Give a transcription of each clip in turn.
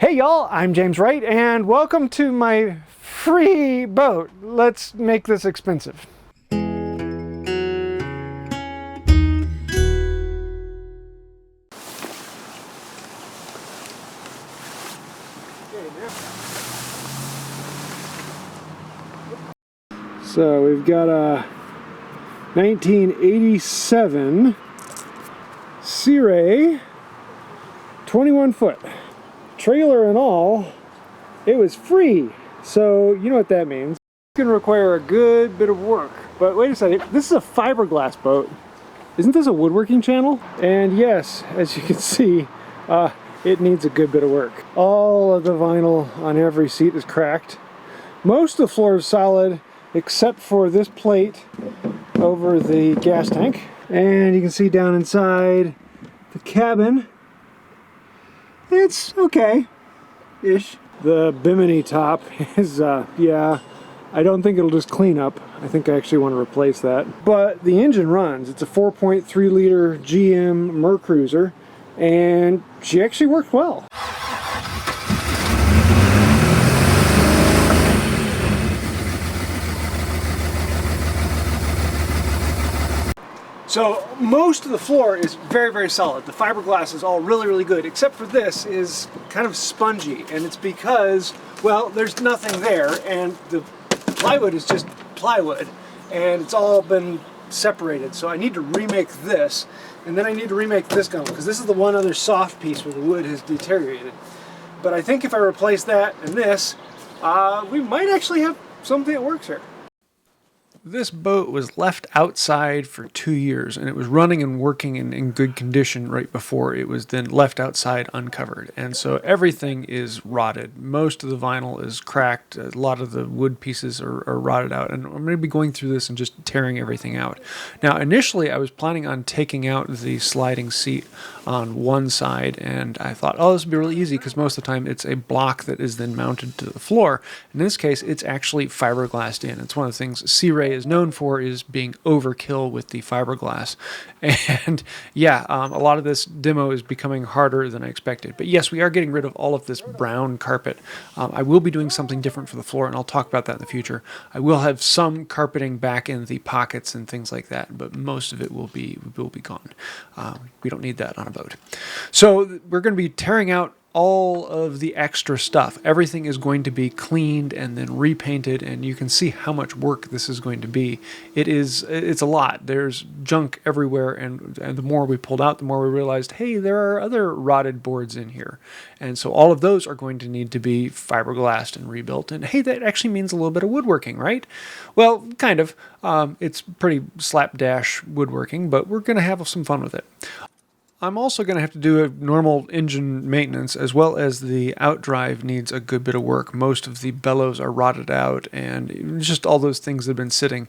Hey y'all, I'm James Wright and welcome to my free boat. Let's make this expensive. So we've got a 1987 SeaRay 21 foot. Trailer and all, it was free. So you know what that means. It's going to require a good bit of work. But wait a second, this is a fiberglass boat. Isn't this a woodworking channel? And yes, as you can see, it needs a good bit of work. All of the vinyl on every seat is cracked. Most of the floor is solid, except for this plate over the gas tank. And you can see down inside the cabin, it's okay-ish. The bimini top is, yeah, I don't think it'll just clean up. I think I actually want to replace that. But the engine runs. It's a 4.3 liter GM Mercruiser, and she actually worked well. So most of the floor is very, very solid. The fiberglass is all really, really good, except for this is kind of spongy, and it's because, well, there's nothing there, and the plywood is just plywood, and it's all been separated. So I need to remake this, and then I need to remake this gunnel, because this is the one other soft piece where the wood has deteriorated. But I think if I replace that and this, we might actually have something that works here. This boat was left outside for 2 years, and it was running and working in good condition right before it was then left outside uncovered. And so everything is rotted. Most of the vinyl is cracked. A lot of the wood pieces are rotted out. And I'm going to be going through this and just tearing everything out. Now, initially, I was planning on taking out the sliding seat on one side, and I thought, oh, this would be really easy because most of the time it's a block that is then mounted to the floor. In this case, it's actually fiberglassed in. It's one of the things SeaRay is known for, is being overkill with the fiberglass. And yeah, a lot of this demo is becoming harder than I expected. But yes, we are getting rid of all of this brown carpet. I will be doing something different for the floor, and I'll talk about that in the future. I will have some carpeting back in the pockets and things like that, but most of it will be gone. We don't need that on a boat. So we're going to be tearing out all of the extra stuff. Everything is going to be cleaned and then repainted, and you can see how much work this is going to be. It's a lot. There's junk everywhere, and the more we pulled out, the more we realized, hey, there are other rotted boards in here. And so all of those are going to need to be fiberglassed and rebuilt. And hey, that actually means a little bit of woodworking, right? Well, kind of. It's pretty slapdash woodworking, but we're going to have some fun with it. I'm also going to have to do a normal engine maintenance, as well as the outdrive needs a good bit of work. Most of the bellows are rotted out, and just all those things that have been sitting.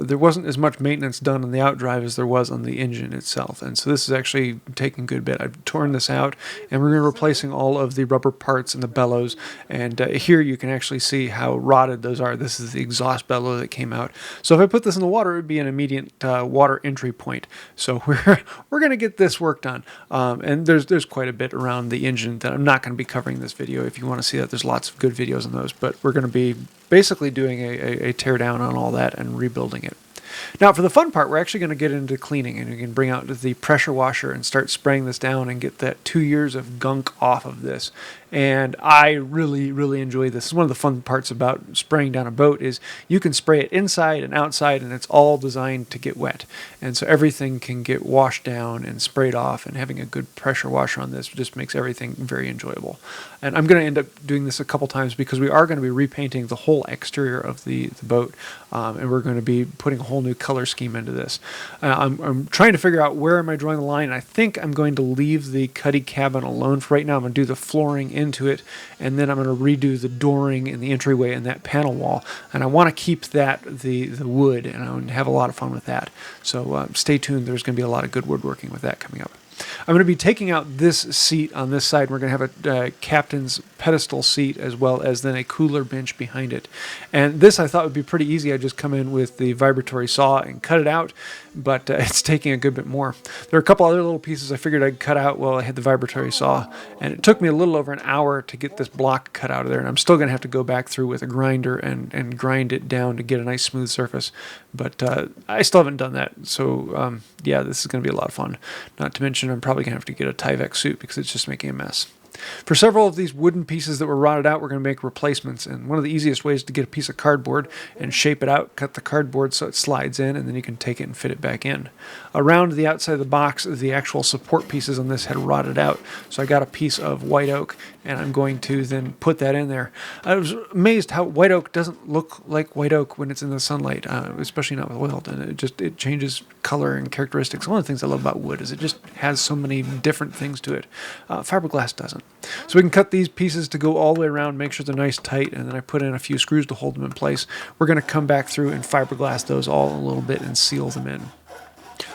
There wasn't as much maintenance done on the outdrive as there was on the engine itself, and so this is actually taking a good bit. I've torn this out, and we're going to be replacing all of the rubber parts in the bellows, and here you can actually see how rotted those are. This is the exhaust bellow that came out. So if I put this in the water, it would be an immediate water entry point. So we're going to get this work done. And there's quite a bit around the engine that I'm not going to be covering in this video. If you want to see that, there's lots of good videos on those, but we're going to be basically doing a tear down on all that and rebuilding it. Now, for the fun part, we're actually going to get into cleaning, and you can bring out the pressure washer and start spraying this down and get that 2 years of gunk off of this. And I really, really enjoy this. One of the fun parts about spraying down a boat is you can spray it inside and outside, and it's all designed to get wet. And so everything can get washed down and sprayed off, and having a good pressure washer on this just makes everything very enjoyable. And I'm going to end up doing this a couple times because we are going to be repainting the whole exterior of the boat, and we're going to be putting a whole new color scheme into this. I'm trying to figure out where am I drawing the line. I think I'm going to leave the cuddy cabin alone for right now. I'm going to do the flooring into it, and then I'm going to redo the dooring in the entryway and that panel wall. And I want to keep that the wood, and I want to have a lot of fun with that. So stay tuned. There's going to be a lot of good woodworking with that coming up. I'm going to be taking out this seat on this side. We're going to have a captain's pedestal seat as well as then a cooler bench behind it. And this I thought would be pretty easy. I just come in with the vibratory saw and cut it out, but it's taking a good bit more. There are a couple other little pieces I figured I'd cut out while I had the vibratory saw, and it took me a little over an hour to get this block cut out of there, and I'm still going to have to go back through with a grinder and grind it down to get a nice smooth surface, but I still haven't done that, so yeah, this is going to be a lot of fun. Not to mention I'm probably going to have to get a Tyvek suit because it's just making a mess. For several of these wooden pieces that were rotted out, we're going to make replacements. And one of the easiest ways to get a piece of cardboard and shape it out, cut the cardboard so it slides in, and then you can take it and fit it back in. Around the outside of the box, the actual support pieces on this had rotted out. So I got a piece of white oak, and I'm going to then put that in there. I was amazed how white oak doesn't look like white oak when it's in the sunlight, especially not with oiled. And it changes color and characteristics. One of the things I love about wood is it just has so many different things to it. Fiberglass doesn't. So we can cut these pieces to go all the way around, make sure they're nice tight, and then I put in a few screws to hold them in place. We're going to come back through and fiberglass those all a little bit and seal them in.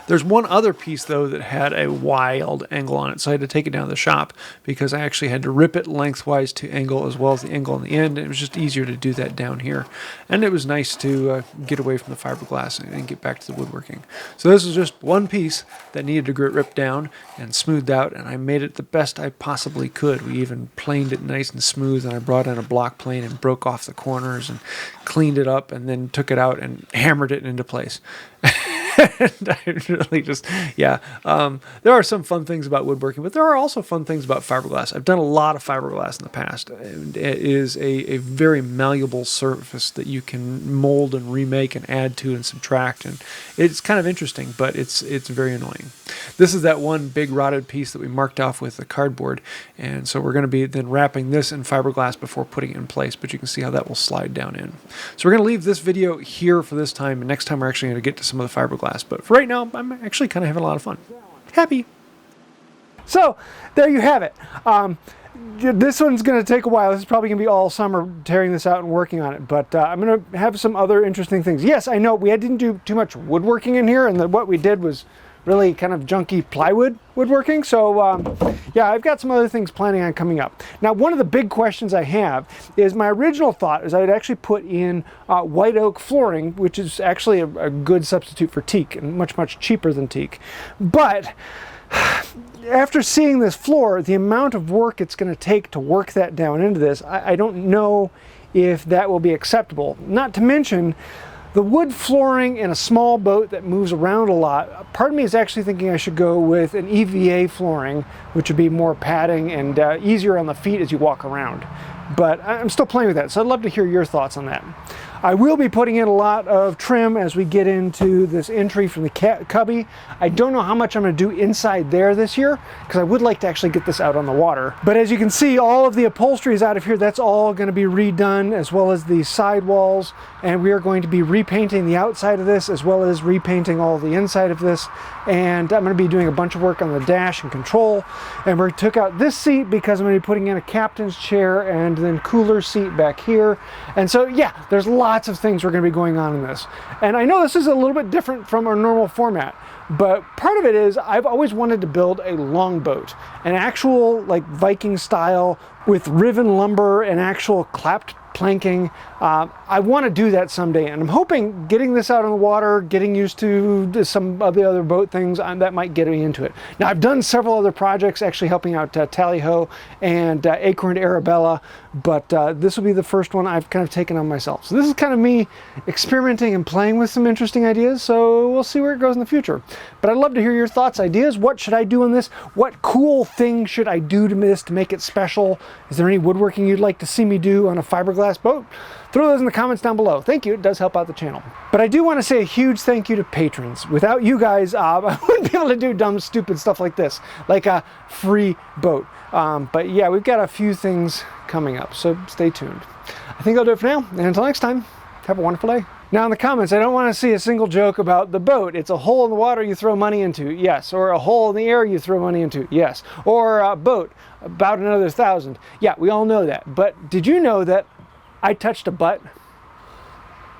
There's one other piece, though, that had a wild angle on it, so I had to take it down to the shop because I actually had to rip it lengthwise to angle as well as the angle on the end. It was just easier to do that down here. And it was nice to get away from the fiberglass and get back to the woodworking. So this is just one piece that needed to get ripped down and smoothed out, and I made it the best I possibly could. We even planed it nice and smooth, and I brought in a block plane and broke off the corners and cleaned it up and then took it out and hammered it into place. And I really just, yeah, there are some fun things about woodworking, but there are also fun things about fiberglass. I've done a lot of fiberglass in the past, and it is a very malleable surface that you can mold and remake and add to and subtract, and it's kind of interesting, but it's very annoying. This is that one big rotted piece that we marked off with the cardboard, and so we're going to be then wrapping this in fiberglass before putting it in place, but you can see how that will slide down in. So we're going to leave this video here for this time, and next time we're actually going to get to some of the fiberglass. But for right now, I'm actually kind of having a lot of fun. Happy. So there you have it. This one's going to take a while. This is probably going to be all summer tearing this out and working on it. But I'm going to have some other interesting things. Yes, I know we didn't do too much woodworking in here, and what we did was really kind of junky plywood woodworking. So yeah, I've got some other things planning on coming up. Now, one of the big questions I have is my original thought is I would actually put in white oak flooring, which is actually a good substitute for teak and much cheaper than teak. But after seeing this floor, the amount of work it's going to take to work that down into this, I don't know if that will be acceptable. Not to mention the wood flooring in a small boat that moves around a lot. Part of me is actually thinking I should go with an EVA flooring, which would be more padding and easier on the feet as you walk around. But I'm still playing with that, so I'd love to hear your thoughts on that. I will be putting in a lot of trim as we get into this entry from the cubby. I don't know how much I'm going to do inside there this year because I would like to actually get this out on the water. But as you can see, all of the upholstery is out of here. That's all going to be redone, as well as the side walls. And we are going to be repainting the outside of this as well as repainting all the inside of this. And I'm going to be doing a bunch of work on the dash and control. And we took out this seat because I'm going to be putting in a captain's chair and then cooler seat back here. And so yeah, there's lots of things we're going to be going on in this. And I know this is a little bit different from our normal format, but part of it is I've always wanted to build a longboat, an actual like Viking style with riven lumber and actual clapped planking. I want to do that someday, and I'm hoping getting this out on the water, getting used to some of the other boat things, that might get me into it. Now, I've done several other projects actually helping out Tally-Ho and Acorn to Arabella, but this will be the first one I've kind of taken on myself. So this is kind of me experimenting and playing with some interesting ideas, so we'll see where it goes in the future. But I'd love to hear your thoughts, ideas. What should I do on this? What cool thing should I do to this to make it special? Is there any woodworking you'd like to see me do on a fiberglass boat? Throw those in the comments down below. Thank you, it does help out the channel. But I do want to say a huge thank you to patrons. Without you guys, I wouldn't be able to do dumb, stupid stuff like this, like a free boat. But yeah, we've got a few things coming up, so stay tuned. I think I'll do it for now, and until next time, have a wonderful day. Now in the comments, I don't want to see a single joke about the boat. It's a hole in the water you throw money into, yes. Or a hole in the air you throw money into, yes. Or a boat, about another 1,000. Yeah, we all know that. But did you know that I touched a butt?